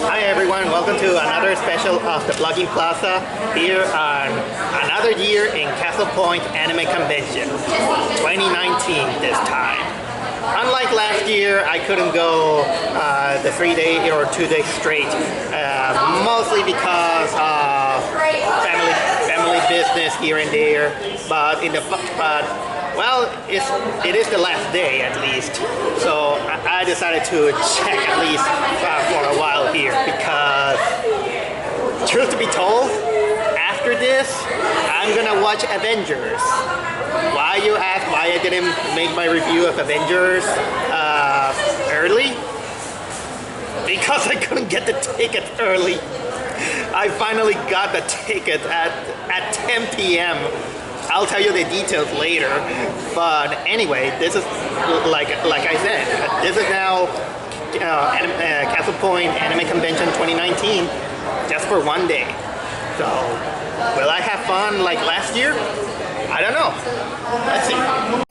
Hi everyone, welcome to another special of the Blogging Plaza here on another year in Castle Point Anime Convention 2019 this time. Unlike last year, I couldn't go the 3-day or 2-day straight, mostly because of family business here and there. Well, it is the last day at least, so I decided to check at least for a while here because, truth to be told, after this, I'm gonna watch Avengers. Why, you ask, why I didn't make my review of Avengers early? Because I couldn't get the ticket early. I finally got the ticket at 10 p.m. I'll tell you the details later, but anyway, this is like I said, this is now Castle Point Anime Convention 2019, just for one day. So, will I have fun like last year? I don't know. Let's see.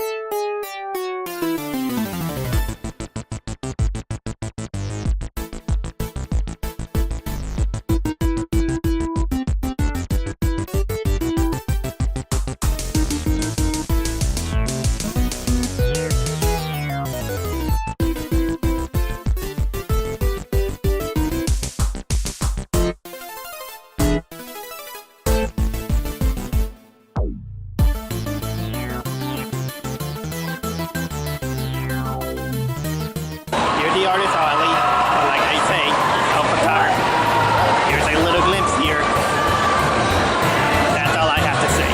The artist, or like I say, photographer. Here's a little glimpse here. That's all I have to say.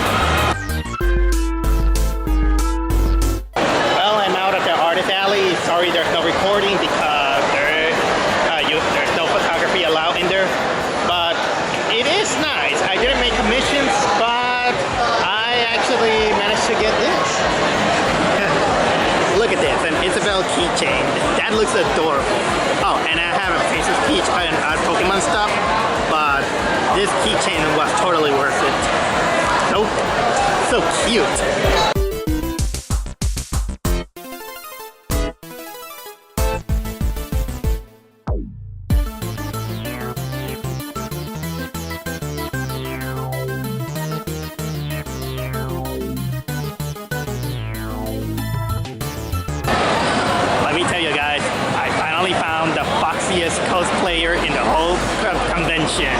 Well, I'm out at the artist alley. Sorry there's no recording because there's no photography allowed in there. But it is nice. I didn't make commissions, but I actually managed to get this. Look at this, an Isabel keychain. That looks adorable. Oh, and I have a Princess Peach and Pokemon stuff, but this keychain was totally worth it. So cute. Let me tell you guys, I finally found the foxiest cosplayer in the whole convention.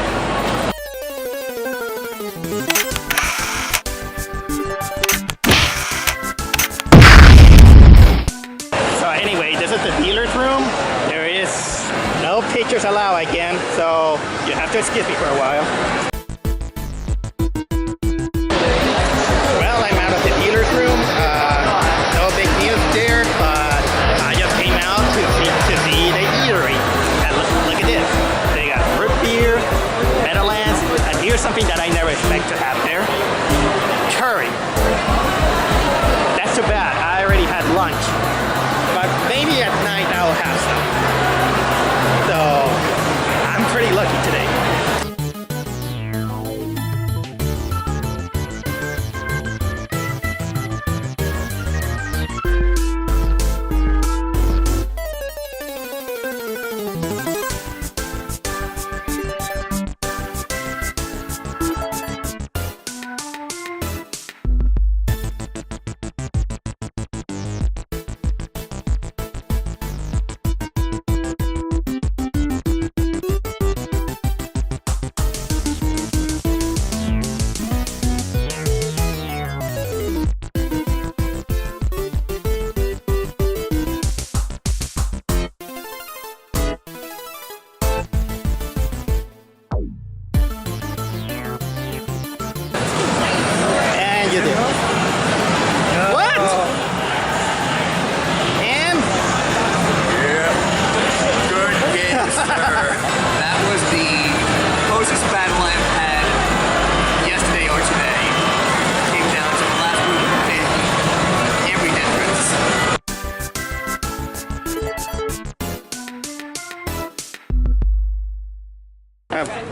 So anyway, this is the dealer's room. There is no pictures allowed again, so you have to excuse me for a while. Well, I'm out of the dealer's room. No big news there, but to see the eatery. And look at this. They got root beer, Meadowlands, and here's something that I never expect to have there. Curry. That's too bad. I already had lunch. But maybe at night I'll have some. So I'm pretty lucky today.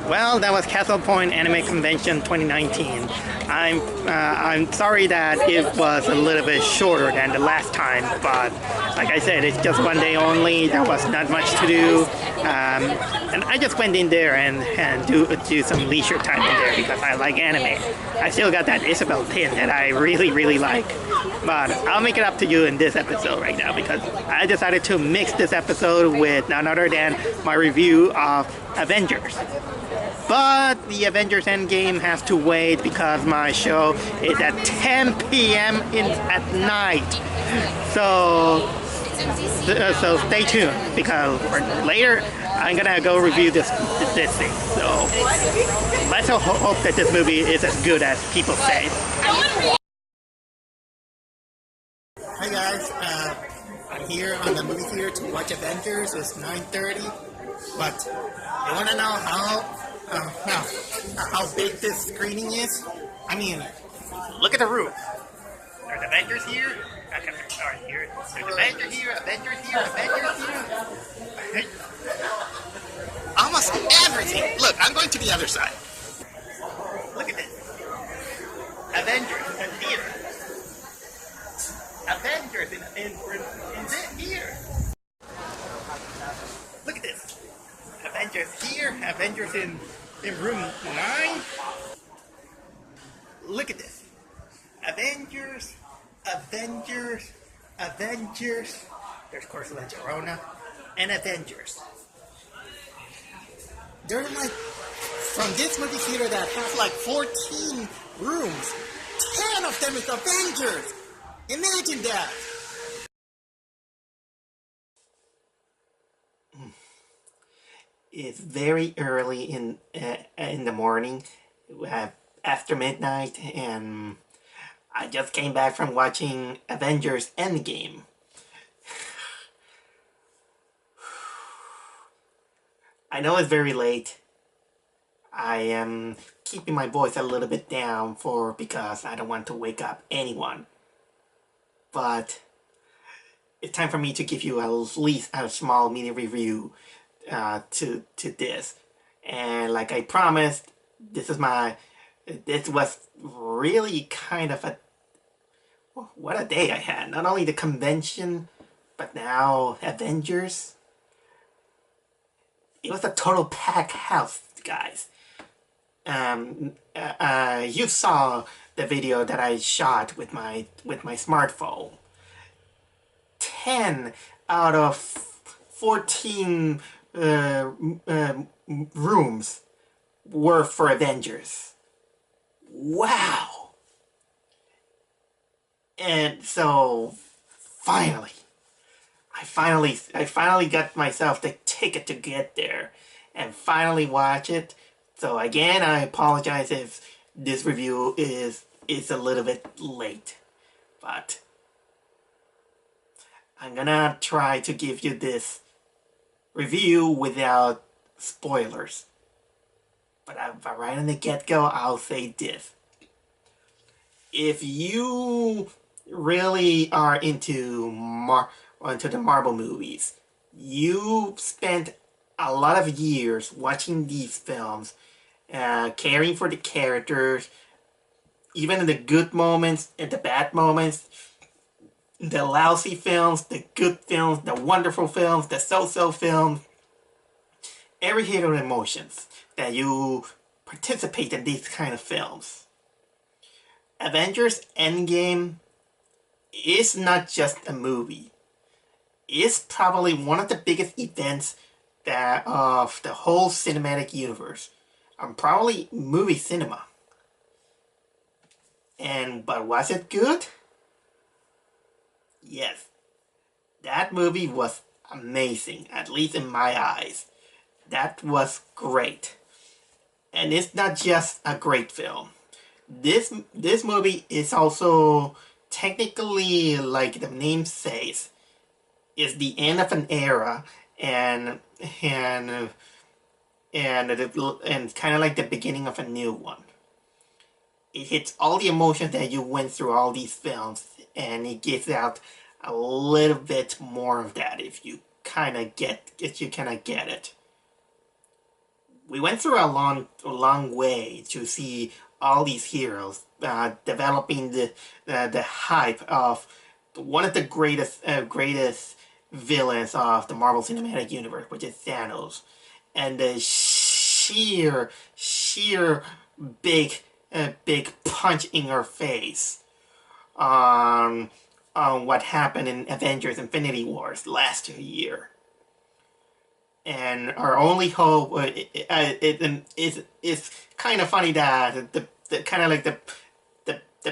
Well, that was Castle Point Anime Convention 2019. I'm sorry that it was a little bit shorter than the last time, but like I said, it's just one day only. There was not much to do. And I just went in there and do some leisure time in there because I like anime. I still got that Isabel pin that I really like. But I'll make it up to you in this episode right now because I decided to mix this episode with none other than my review of Avengers. But the Avengers Endgame has to wait because my show is at 10 p.m. at night. So stay tuned because later I'm gonna go review this thing. So let's hope that this movie is as good as people say. Hi guys, I'm here on the movie theater to watch Avengers. It's 9:30, but you wanna know how big this screening is? I mean, look at the roof. There's Avengers here. Sorry, here. There's Avengers here, Avengers here, Avengers here. Almost everything. Look, I'm going to the other side. Look at this. Avengers in here. Avengers in here. Look at this. Avengers here. Avengers in room 9. Look at this. Avengers. There's of course La Llorona and Avengers. They're like from this movie theater that has like 14 rooms. 10 of them is Avengers. Imagine that. It's very early in the morning, after midnight, and I just came back from watching Avengers Endgame. I know it's very late. I am keeping my voice a little bit down because I don't want to wake up anyone. But it's time for me to give you at least a small mini review to this. And like I promised, this was really kind of what a day I had. Not only the convention, but now Avengers. It was a total packed house, guys. You saw the video that I shot with my smartphone. 10 out of 14 rooms were for Avengers. Wow! And so finally, I finally got myself the ticket to get there and finally watch it. So again, I apologize if this review is a little bit late, but I'm gonna try to give you this review without spoilers. But right on the get-go, I'll say this. If you really are into the Marvel movies, you spent a lot of years watching these films, caring for the characters, even in the good moments and the bad moments, the lousy films, the good films, the wonderful films, the so-so films, every hit of emotions that you participate in these kind of films. Avengers Endgame is not just a movie. It's probably one of the biggest events of the whole cinematic universe. Probably movie cinema. But was it good? Yes. That movie was amazing, at least in my eyes. That was great. And it's not just a great film. This movie is also technically, like the name says, is the end of an era and kind of like the beginning of a new one. It hits all the emotions that you went through all these films, and it gives out a little bit more of that if you kind of get it. We went through a long way to see all these heroes developing the hype of one of the greatest villains of the Marvel Cinematic Universe, which is Thanos, and the sheer big, big punch in her face on what happened in Avengers: Infinity Wars last year. And our only hope is kind of funny that the kind of like the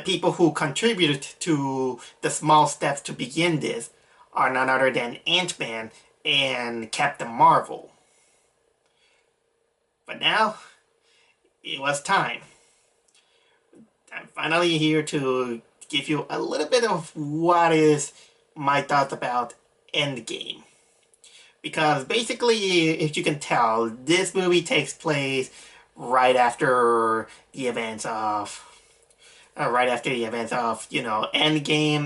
people who contributed to the small steps to begin this are none other than Ant-Man and Captain Marvel. But now, it was time. I'm finally here to give you a little bit of what is my thoughts about Endgame. Because basically, if you can tell, this movie takes place right after the events of Endgame,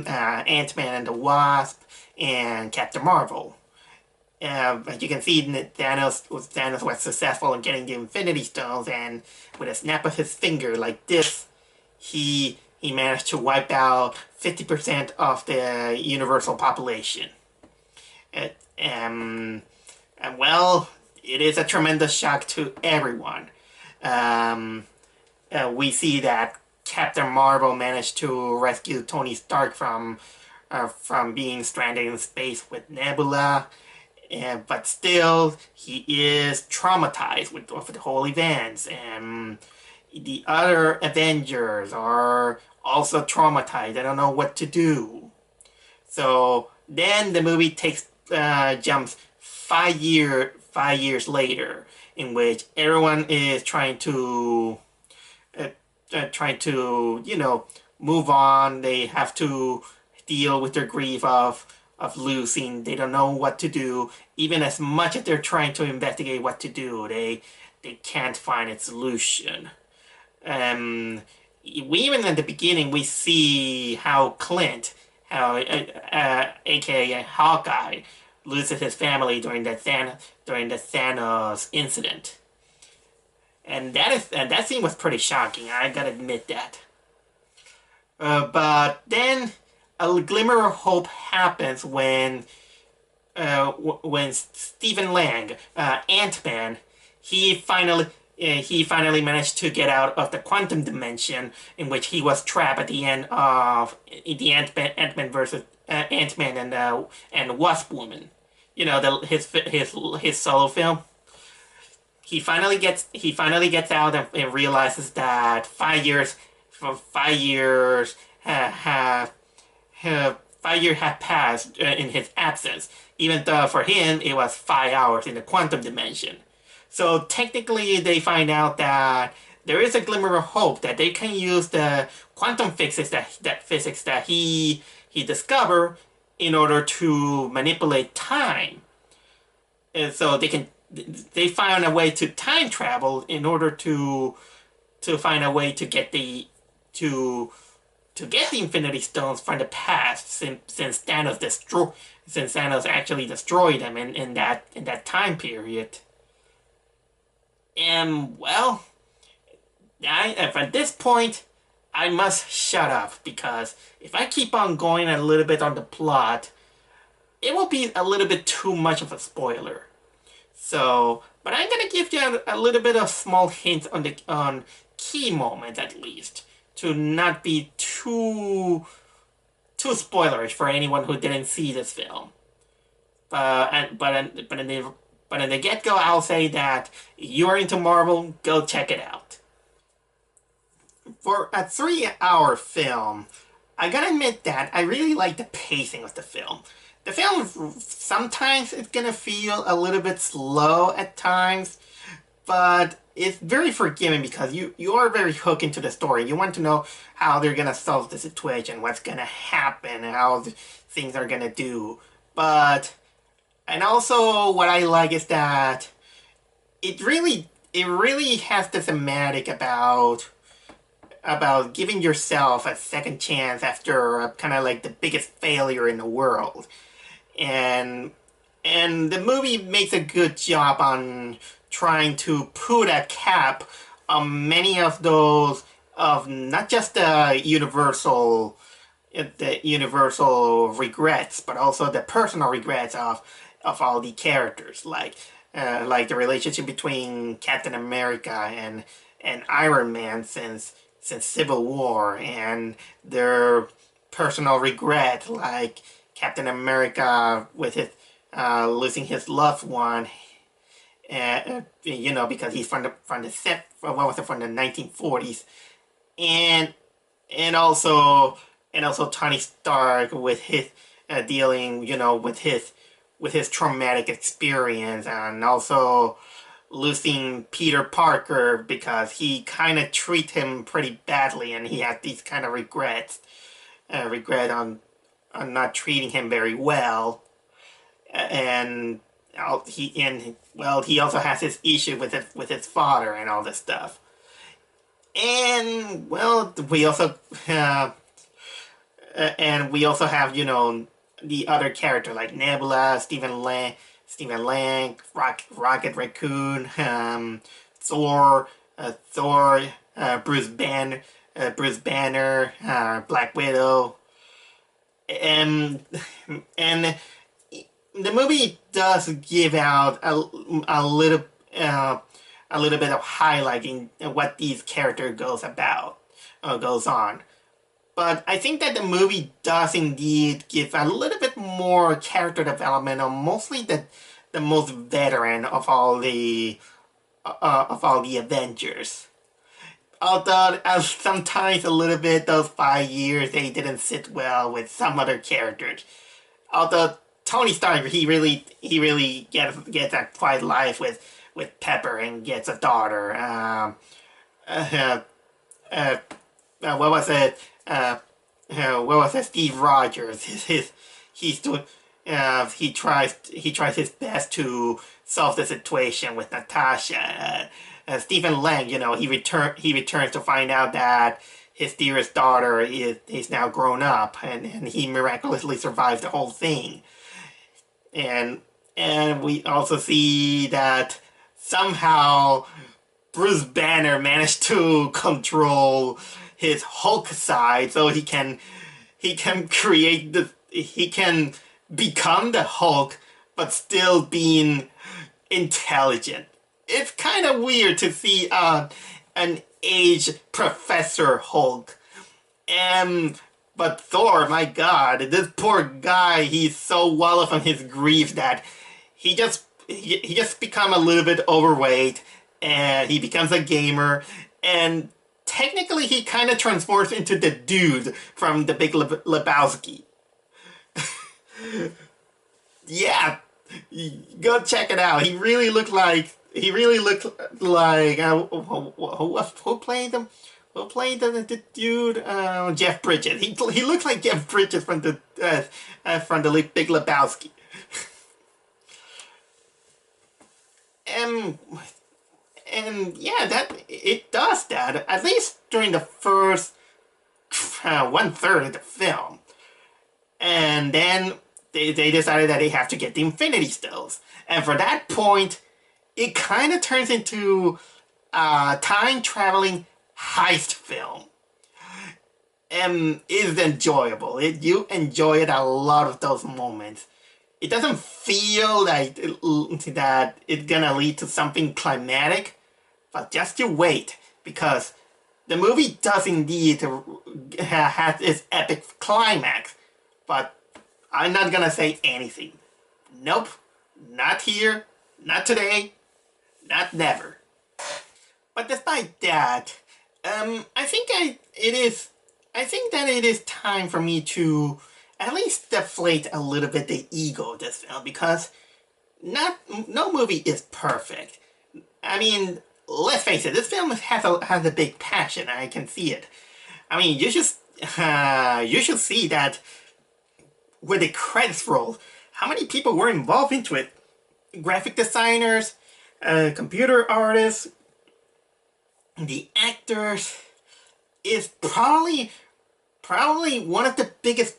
Ant-Man and the Wasp, and Captain Marvel. As you can see, Thanos was successful in getting the Infinity Stones, and with a snap of his finger like this, he managed to wipe out 50% of the universal population. And well, it is a tremendous shock to everyone. We see that Captain Marvel managed to rescue Tony Stark from being stranded in space with Nebula, but still he is traumatized with the whole events. And the other Avengers are also traumatized. They don't know what to do. So then the movie jumps 5 years later, in which everyone is trying to move on. They have to deal with their grief of losing. They don't know what to do. Even as much as they're trying to investigate what to do, they can't find a solution. We even at the beginning we see how Clint, aka Hawkeye, loses his family during the Thanos incident, and that scene was pretty shocking. I gotta admit that. But then a glimmer of hope happens when Stephen Lang, Ant-Man, he finally managed to get out of the quantum dimension in which he was trapped at the end of the Ant-Man versus Ant-Man and Wasp Woman. You know, his solo film. He finally gets out and realizes that 5 years have 5 years have passed in his absence, even though for him it was 5 hours in the quantum dimension. So technically, they find out that there is a glimmer of hope that they can use the quantum physics that he discovered in order to manipulate time. And so they found a way to time travel in order to find a way to get the Infinity Stones from the past, since Thanos actually destroyed them in that time period. And well, at this point, I must shut up, because if I keep on going a little bit on the plot, it will be a little bit too much of a spoiler. So, but I'm gonna give you a little bit of small hints on key moments, at least, to not be too spoilerish for anyone who didn't see this film. But in the get-go, I'll say that if you are into Marvel, go check it out. For a 3-hour film, I gotta admit that I really like the pacing of the film. The film, sometimes it's gonna feel a little bit slow at times, but it's very forgiving because you are very hooked into the story. You want to know how they're gonna solve the situation, what's gonna happen, and how things are gonna do. And also what I like is that it really has the thematic about giving yourself a second chance after kind of like the biggest failure in the world. And the movie makes a good job on trying to put a cap on many of those, of not just the universal the universal regrets, but also the personal regrets of all the characters, like the relationship between Captain America and Iron Man since Civil War, and their personal regret, like Captain America with his losing his loved one, because he's what was it, from the 1940s, and and also Tony Stark with his dealing, with his traumatic experience, and also losing Peter Parker because he kind of treat him pretty badly, and he had these kind of regret on not treating him very well, and he also has his issue with his father and all this stuff. And well, we also have, the other character like Nebula, Stephen Lang, Rocket Raccoon, Thor, Bruce Banner, Black Widow, and the movie does give out a little bit of highlighting what these character goes on. But I think that the movie does indeed give a little bit more character development on mostly the most veteran of all the Avengers. Although sometimes a little bit those 5 years they didn't sit well with some other characters. Although Tony Stark, he really gets a quiet life with Pepper and gets a daughter. What was it? What was it? Steve Rogers. He tries his best to solve the situation with Natasha. Stephen Lang, he returns to find out that his dearest daughter is now grown up, and he miraculously survives the whole thing. And we also see that somehow Bruce Banner managed to control his Hulk side, so he can become the Hulk, but still being intelligent. It's kind of weird to see an aged Professor Hulk. But Thor, my God, this poor guy, he's so wallowed from his grief that he just become a little bit overweight, and he becomes a gamer, and technically he kind of transforms into the dude from The Big Lebowski. Yeah, go check it out. He really looked like who played him? Who played the dude? Jeff Bridges. He looks like Jeff Bridges from the Big Lebowski. And yeah, that it does that, at least during the first 1/3 of the film, and then they decided that they have to get the Infinity Stones, and for that point, it kind of turns into a time traveling heist film. And it's enjoyable. You enjoy it a lot of those moments. It doesn't feel like that it's gonna lead to something climatic, but just you wait, because the movie does indeed have its epic climax, but I'm not gonna say anything. Nope, not here, not today, not never. But despite that, I think that it is time for me to at least deflate a little bit the ego of this film, because no movie is perfect. I mean, let's face it, this film has a big passion. I can see it. I mean, you should see that when the credits roll, how many people were involved into it. Graphic designers, computer artists, the actors. Is probably one of the biggest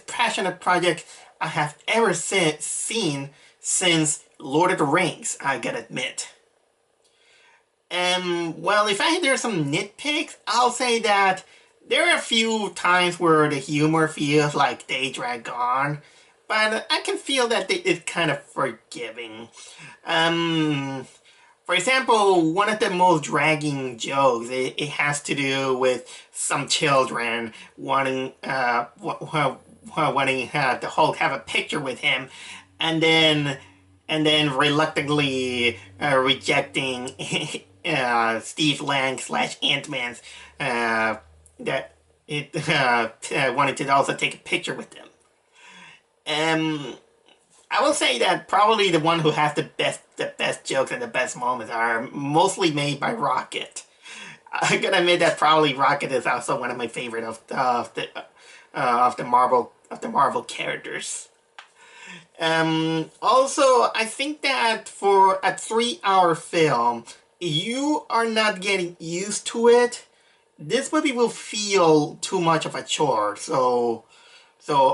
passionate projects I have ever seen since Lord of the Rings, I gotta admit. And well, if there are some nitpicks, I'll say that there are a few times where the humor feels like they drag on, but I can feel that it's kind of forgiving. Um, for example, one of the most dragging jokes, it has to do with some children wanting the Hulk have a picture with him, and then reluctantly rejecting Steve Lang slash Ant-Man's that it wanted to also take a picture with them. Um, I will say that probably the one who has the best jokes and the best moments are mostly made by Rocket. I gotta admit that probably Rocket is also one of my favorite of the Marvel characters. Also, I think that for a 3-hour film, you are not getting used to it. This movie will feel too much of a chore. So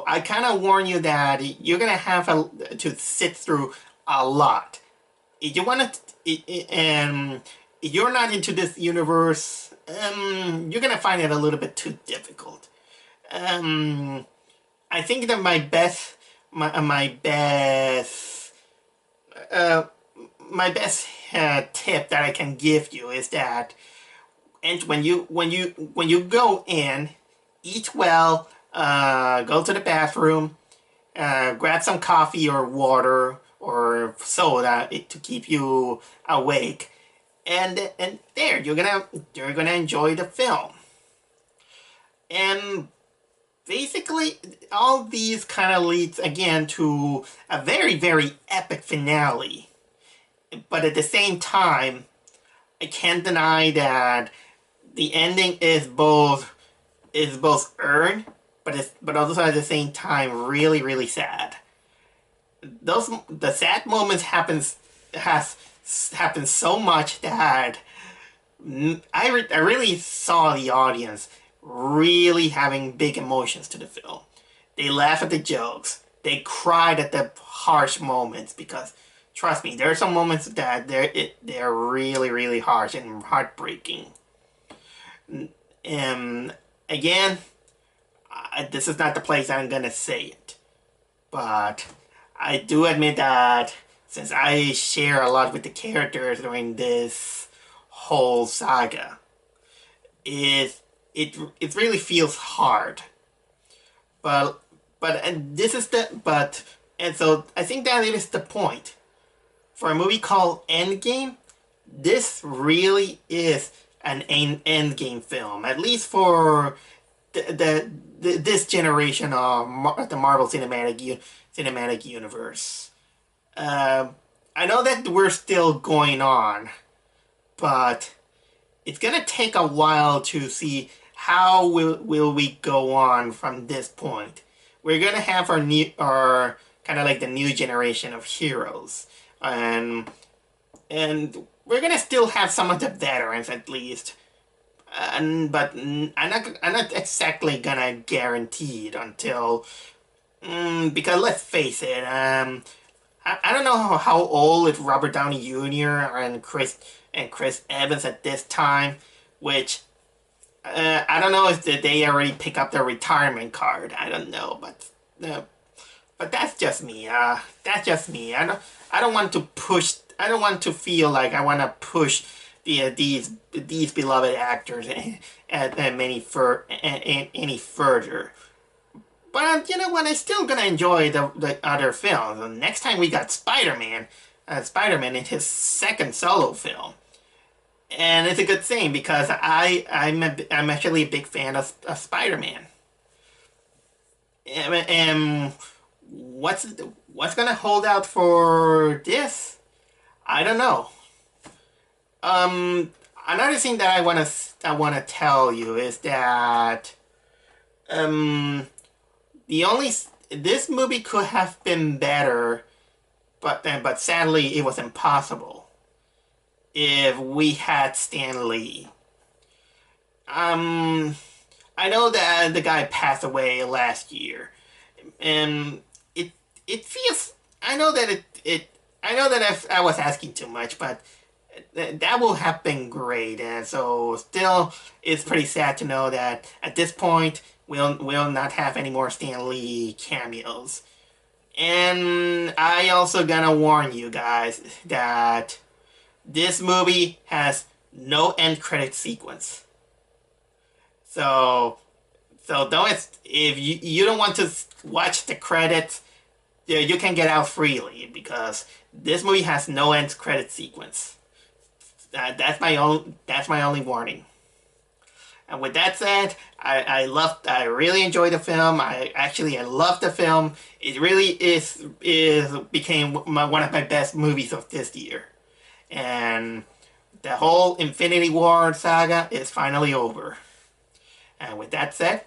I kind of warn you that you're gonna have to sit through a lot. If you want to, if you're not into this universe, you're gonna find it a little bit too difficult. I think that uh, my best tip that I can give you is that, and when you go in, eat well, go to the bathroom, grab some coffee or water or soda to keep you awake, and there you're gonna enjoy the film. And basically, all these kind of leads again to a very epic finale. But at the same time, I can't deny that the ending is both earned, but also at the same time really sad. The sad moments has happened so much that I really saw the audience really having big emotions to the film. They laugh at the jokes. They cried at the harsh moments because, trust me, there are some moments that they're really harsh and heartbreaking. Again, this is not the place I'm gonna say it, but I do admit that since I share a lot with the characters during this whole saga, it really feels hard. But and this is the but and so I think that it is the point for a movie called Endgame. This really is an Endgame film, at least for this generation of the Marvel Cinematic Universe. I know that we're still going on, but it's gonna take a while to see how will we go on from this point. We're gonna have our kind of like the new generation of heroes, and we're gonna still have some of the veterans at least. But I'm not exactly gonna guarantee it until because let's face it, I don't know how old is Robert Downey Jr. and Chris Evans at this time, which I don't know if they already pick up their retirement card. I don't know, but that's just me. That's just me. I don't want to push. I don't want to feel like I want to push these beloved actors any further. But you know what? I'm still gonna enjoy the other films. And next time we got Spider-Man. Spider-Man in his second solo film, and it's a good thing because I'm actually a big fan of Spider-Man. And what's gonna hold out for this? I don't know. Another thing that I wanna tell you is that the only this movie could have been better, but sadly it was impossible if we had Stan Lee. I know that the guy passed away last year, and it feels. I know that I was asking too much, but that will have been great. And so still, it's pretty sad to know that at this point, we'll not have any more Stan Lee cameos. And I also gonna warn you guys that this movie has no end credit sequence. So, don't, if you don't want to watch the credits, you can get out freely because this movie has no end credit sequence. That's my only warning. And with that said, I really enjoyed the film. I love the film. It really became one of my best movies of this year. And the whole Infinity War saga is finally over. And with that said,